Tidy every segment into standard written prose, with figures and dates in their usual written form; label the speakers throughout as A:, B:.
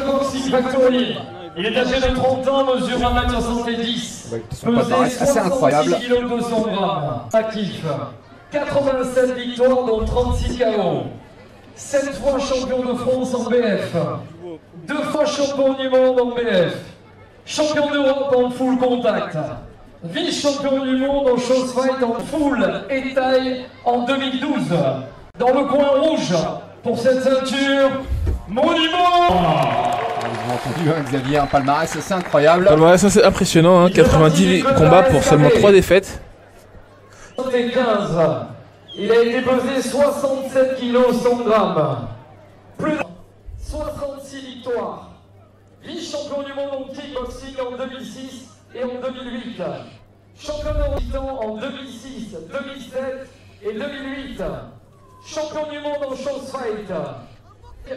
A: Boxing Factory. Il est âgé de 30 ans, mesure 1m70. Pesé
B: assez incroyable.
A: 66 kg 200 grammes. Actif. 87 victoires dont 36 KO. 7 fois champion de France en BF. 2 fois champion du monde en BF. Champion d'Europe en full contact. Vice-champion du monde en chose fight en full et taille en 2012. Dans le coin rouge, pour cette ceinture, Monument.
B: Vous avez entendu hein, Xavier, un palmarès assez incroyable.
C: Palmarès assez impressionnant, hein, 90 combats pour seulement 3 défaites.
A: 75. Il a été pesé 67 kg 100 grammes. Plus de 66 victoires. Vice-champion du monde en kickboxing en 2006 et en 2008. Champion d'Europe en 2006, 2007 et 2008. Champion du monde en chose fight.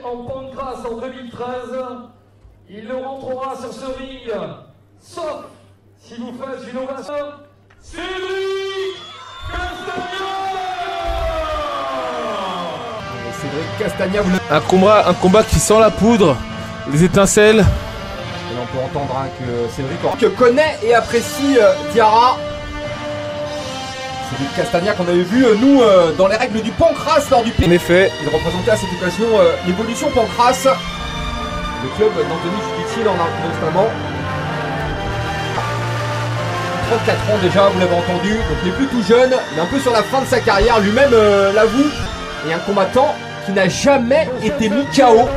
A: En pancras en 2013. Il ne rentrera sur ce ring sauf si vous faites une ovation. Cédric Castagna.
B: Cédric Castagna,
C: Un combat qui sent la poudre, les étincelles.
B: Et on peut entendre hein, que Cédric connaît et apprécie Diarra. Cédric Castagna qu'on avait vu nous dans les règles du pancras lors du
C: En effet,
B: il représentait à cette occasion l'évolution pancras. Le club d'Anthony Judici en a notamment 34 ans déjà, vous l'avez entendu, donc il n'est plus tout jeune, il est un peu sur la fin de sa carrière, lui-même l'avoue, et un combattant qui n'a jamais été mis KO,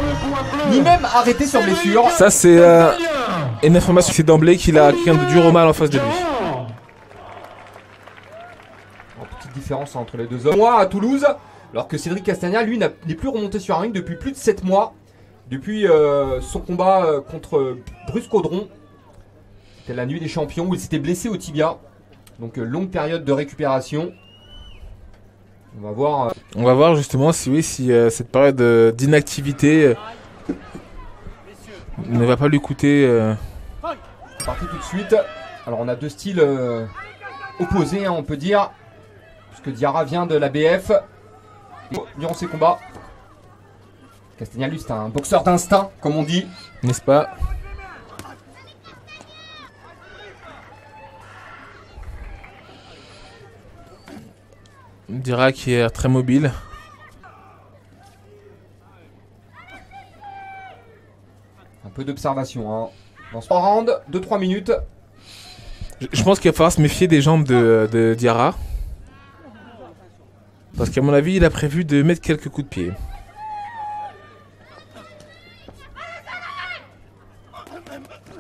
B: ni même arrêté sur blessure.
C: ça c'est une information, c'est d'emblée qu'il a quelqu'un de dur au mal en face de lui.
B: Petite différence entre les deux hommes. Moi à Toulouse, alors que Cédric Castagna, lui, n'est plus remonté sur un ring depuis plus de 7 mois, depuis son combat contre Bruce Caudron. C'était la nuit des champions où il s'était blessé au tibia. Donc longue période de récupération. On va voir.
C: On va voir justement si oui, si cette période d'inactivité ne va pas lui coûter.
B: C'est parti tout de suite. Alors on a deux styles opposés, hein, on peut dire. Puisque Diarra vient de la BF. Durant ses combats. Castagna, lui, c'est un boxeur d'instinct, comme on dit.
C: N'est-ce pas? Diarra qui est très mobile.
B: Un peu d'observation hein. Dans ce round, 2-3 minutes.
C: Je pense qu'il va falloir se méfier des jambes de Diarra. Parce qu'à mon avis, il a prévu de mettre quelques coups de pied.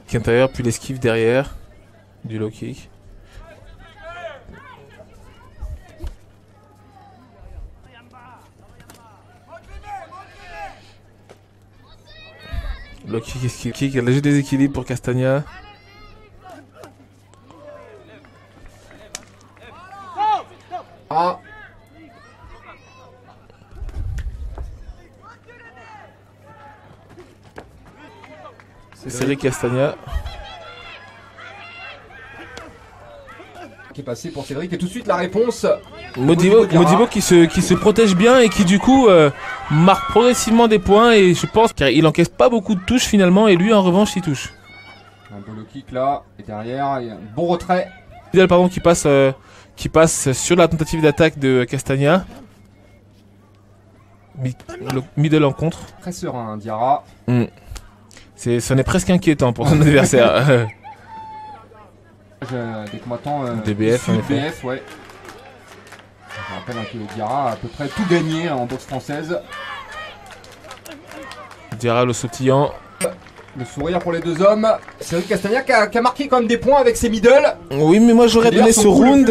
C: Kick intérieur, puis l'esquive derrière. Du low kick. Low kick, esquive kick. Il y a léger déséquilibre pour Castagna.
B: Ah.
C: Cédric Castagna.
B: Qui est passé pour Cédric. Et tout de suite la réponse.
C: Modibo qui se protège bien et qui du coup marque progressivement des points. Et je pense qu'il encaisse pas beaucoup de touches finalement. Et lui en revanche il touche.
B: Un beau low kick là. Et derrière, il y a un bon retrait.
C: Vidal pardon qui passe sur la tentative d'attaque de Castagna. Middle en contre.
B: Très serein Diarra.
C: Ce n'est presque inquiétant pour son adversaire.
B: Des combattants
C: DBF en effet.
B: BF, ouais. Je rappelle que Diarra a à peu près tout gagné en boxe française.
C: Diarra le sautillant.
B: Le sourire pour les deux hommes. Cédric Castagna qui a marqué quand même des points avec ses middle.
C: Oui, mais moi j'aurais donné ce round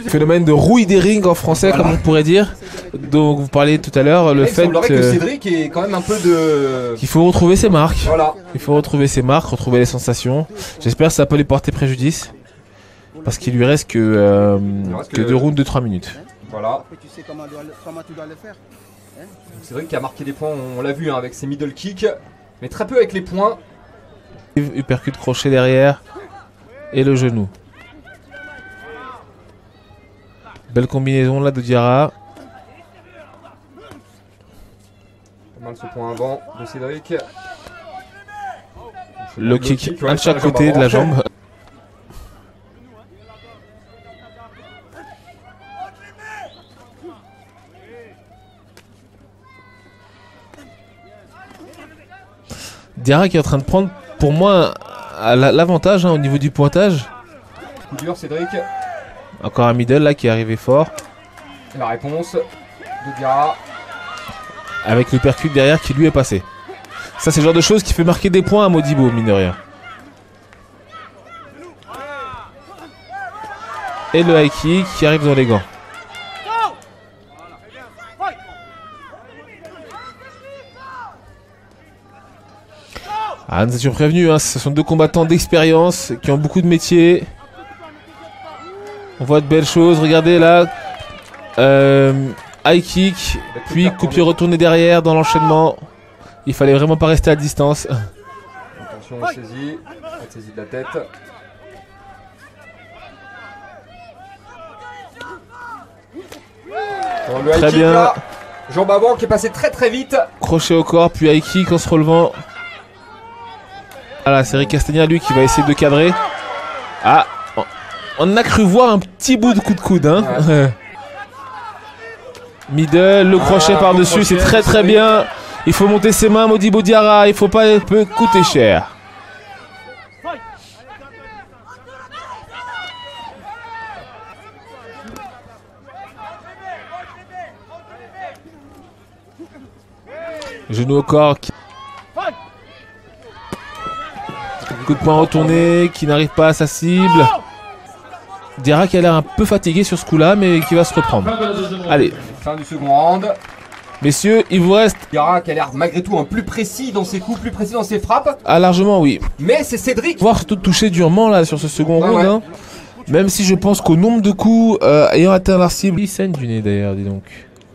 C: phénomène de rouille des rings en français, voilà, comme on pourrait dire. Donc vous parliez tout à l'heure le fait
B: que Cédric est quand même un peu de.
C: Qu'il faut retrouver ses marques.
B: Voilà.
C: Il faut retrouver ses marques, retrouver les sensations. J'espère que ça peut lui porter préjudice. Parce qu'il lui reste que 2 rounds de 3 minutes.
B: Voilà. Tu sais comment tu dois le faire. Cédric qui a marqué des points, on l'a vu hein, avec ses middle kicks. Mais très peu avec les points.
C: Uppercut crochet derrière. Et le genou. Belle combinaison là de Diarra.
B: Pas mal ce point avant de Cédric.
C: Le kick,
B: ouais,
C: un de chaque
B: sur la
C: côté
B: jambe
C: de la
B: avant.
C: jambe. Diarra qui est en train de prendre, pour moi, l'avantage au niveau du pointage.
B: Coup dur, Cédric.
C: Encore un middle là qui est arrivé fort.
B: La réponse de Diarra.
C: Avec le percute derrière qui lui est passé. Ça, c'est le genre de choses qui fait marquer des points à Modibo, mine de rien. Et le high kick qui arrive dans les gants. Ah, nous étions prévenus, hein, ce sont deux combattants d'expérience qui ont beaucoup de métiers. On voit de belles choses, regardez là. High kick, puis coup de pied retourné derrière dans l'enchaînement. Il fallait vraiment pas rester à distance.
B: Attention, saisie. Saisie de la tête. Bon, le
C: Très
B: high kick,
C: bien.
B: là. Jambe avant qui est passé très très vite.
C: Crochet au corps, puis high kick en se relevant. Voilà, c'est Rick Castagna lui qui va essayer de cadrer. Ah, on a cru voir un petit bout de coup de coude. Hein. Ouais. Middle, le crochet par-dessus, c'est très très bien. Il faut monter ses mains, Modibo Diarra, il faut pas, peut coûter cher. Genou au corps. Coup de poing retourné, qui n'arrive pas à sa cible. Diarra qui a l'air un peu fatigué sur ce coup-là, mais qui va se reprendre. Allez.
B: Fin du second round.
C: Messieurs, il vous reste...
B: Diarra qui a l'air malgré tout plus précis dans ses coups, plus précis dans ses frappes.
C: Ah, largement, oui.
B: Mais c'est Cédric.
C: Voir surtout toucher durement là sur ce second round. Hein. Même si je pense qu'au nombre de coups ayant atteint la cible... Il saigne du nez d'ailleurs, dis donc.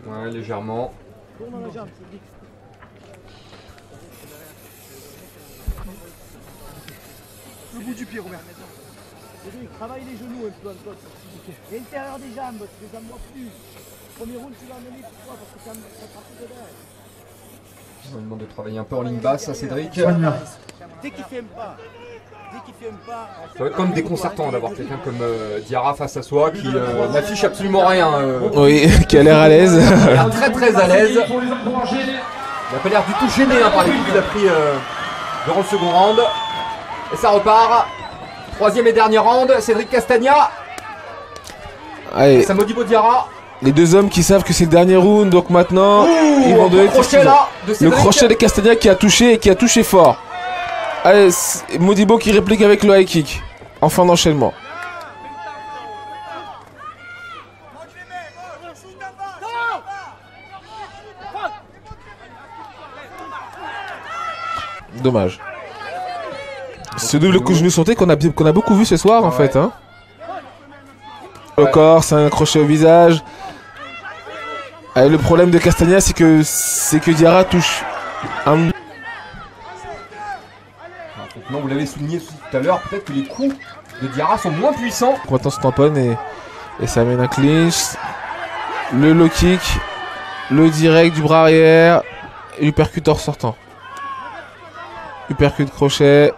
B: Ouais, légèrement.
D: Le bout du pied, Robert. Cédric, travaille les genoux un peu encore. Et l'intérieur des jambes, tu les amenes plus. Premier round, tu vas amener pourquoi? Parce que tu as frappé de derrière.
B: On demande de travailler un peu en ligne basse à Cédric.
D: Dès qu'il fait un pas,
B: ça va être comme déconcertant d'avoir quelqu'un comme Diarra face à soi qui n'affiche absolument rien.
C: Oui, qui a l'air à l'aise.
B: Il a l'air très très à l'aise. Il n'a pas l'air du tout gêné par les coups qu'il a pris durant le second round. Et ça repart. Troisième et dernier round, Cédric Castagna.
C: Allez.
B: Ça Modibo Diarra.
C: Les deux hommes qui savent que c'est le dernier round, donc maintenant ils vont donner le crochet de Castagna qui a touché et qui a touché fort. Allez, Modibo qui réplique avec le high kick en fin d'enchaînement. Dommage. Ce double coup de genou sauté qu'on a beaucoup vu ce soir en fait. Hein. Le corps, c'est un crochet au visage. Allez, le problème de Castagna, c'est que Diarra touche un...
B: Non, vous l'avez souligné tout à l'heure, peut-être que les coups de Diarra sont moins puissants.
C: Maintenant se tamponne et ça amène un clinch. Le low kick, le direct du bras arrière, et l'uppercut sortant. Uppercut crochet.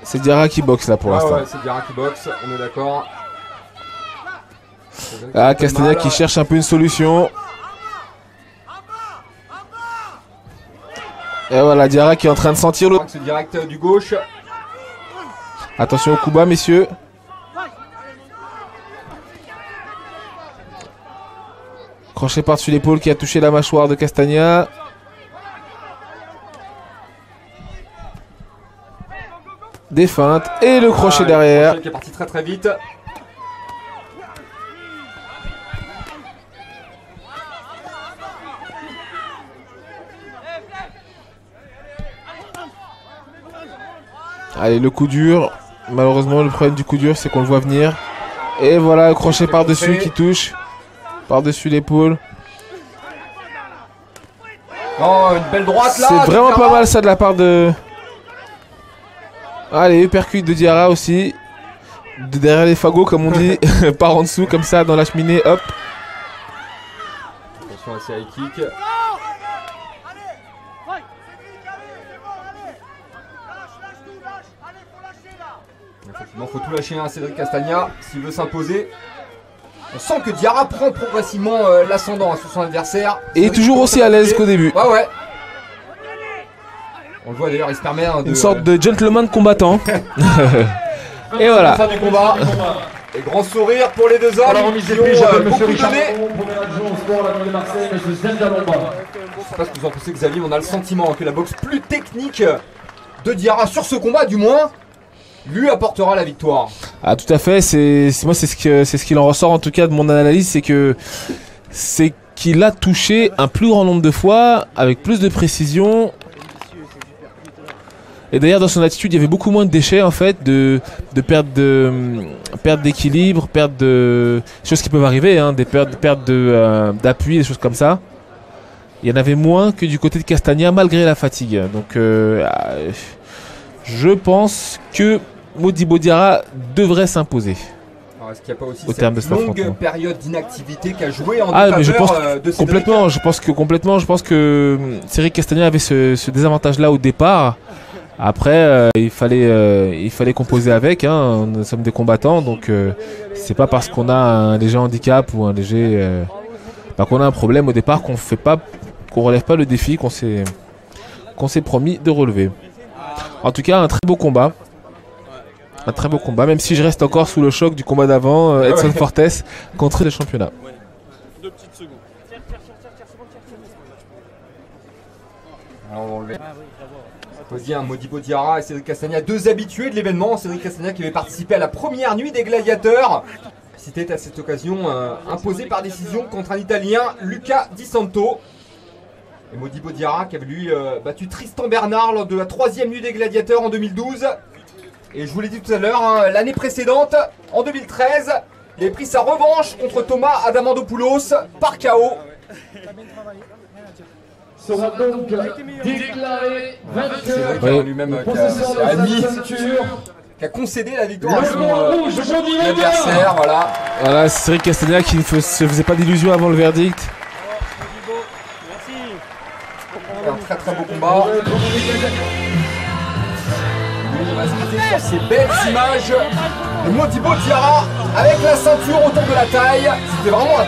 C: C'est Diarra qui boxe là pour l'instant.
B: Ouais, c'est Diarra qui boxe, on est d'accord.
C: Ah, Castagna qui cherche un peu une solution. Et voilà, Diarra qui est en train de sentir le...
B: Ce direct du gauche.
C: Attention au coup bas, messieurs. Crochet par-dessus l'épaule qui a touché la mâchoire de Castagna. Des feintes et le crochet derrière.
B: Le crochet qui est parti très très vite.
C: Allez, le coup dur. Malheureusement, le problème du coup dur, c'est qu'on le voit venir. Et voilà, le crochet par-dessus qui touche. Par-dessus l'épaule.
B: Oh, une belle droite là.
C: C'est vraiment pas mal ça de la part de... Allez, uppercut de Diarra aussi. De derrière les fagots, comme on dit. Par en dessous, comme ça, dans la cheminée. Hop.
B: Attention à ces high kicks. Effectivement, faut tout lâcher à Cédric Castagna s'il veut s'imposer. On sent que Diarra prend progressivement l'ascendant sur son adversaire.
C: Et toujours aussi à l'aise qu'au début.
B: Ouais. On le voit d'ailleurs, il se permet de...
C: Une sorte de gentleman combattant. Et voilà.
B: Fin du combat. Et grand sourire pour les deux hommes.
A: Alors, remise des
B: qui ont
A: prix, j'appelle
B: beaucoup
A: monsieur Richard
B: donné.
A: Caron, premier adjoint au sport, la ville de Marseille, monsieur Zelda Lomba.
B: Je sais pas ce que vous en pensez, Xavier, mais on a le sentiment que la boxe plus technique de Diarra sur ce combat, du moins, lui apportera la victoire.
C: Ah, tout à fait. C'est ce qu'il en ressort en tout cas de mon analyse, c'est qu'il a touché un plus grand nombre de fois avec plus de précision. Et d'ailleurs dans son attitude il y avait beaucoup moins de déchets en fait, de perte d'équilibre, perte de choses qui peuvent arriver, hein, des pertes d'appui, des choses comme ça. Il y en avait moins que du côté de Castagna malgré la fatigue. Donc je pense que Modibo Diarra devrait s'imposer.
B: Alors, est-ce qu'il n'y a pas aussi
C: Au terme de
B: cette
C: cet
B: longue
C: affrontement.
B: période d'inactivité qu'a joué en
C: Mais je pense
B: de
C: complètement. Je pense que Cédric Castagna avait ce désavantage-là au départ. Après, il fallait composer avec. Hein. Nous sommes des combattants, donc c'est pas parce qu'on a un léger handicap ou un léger, qu'on a un problème au départ qu'on relève pas le défi qu'on s'est promis de relever. En tout cas, un très beau combat. Un très beau combat, même si je reste encore sous le choc du combat d'avant, Edson Fortes contre le championnat.
B: Alors, on va enlever. Modibo Diarra et Cédric Castagna, deux habitués de l'événement. Cédric Castagna qui avait participé à la première nuit des gladiateurs. C'était à cette occasion imposé par décision contre un Italien, Luca Di Santo. Et Modibo Diarra qui avait lui battu Tristan Bernard lors de la troisième nuit des gladiateurs en 2012. Et je vous l'ai dit tout à l'heure, hein, l'année précédente, en 2013, il avait pris sa revanche contre Thomas Adamandopoulos par KO.
A: Sera donc déclaré vainqueur.
B: C'est lui-même
A: Possesseur de
B: qui a
A: sa
B: admis,
A: ceinture.
B: qui a concédé la victoire à
A: Le
B: son
A: rouge, Modibo
B: adversaire.
A: Diarra.
B: Voilà.
C: Voilà, Cédric Castagna qui ne se faisait pas d'illusions avant le verdict.
B: Un très très beau combat. On va se quitter sur ces belles images de Modibo Diarra avec la ceinture autour de la taille. C'était vraiment un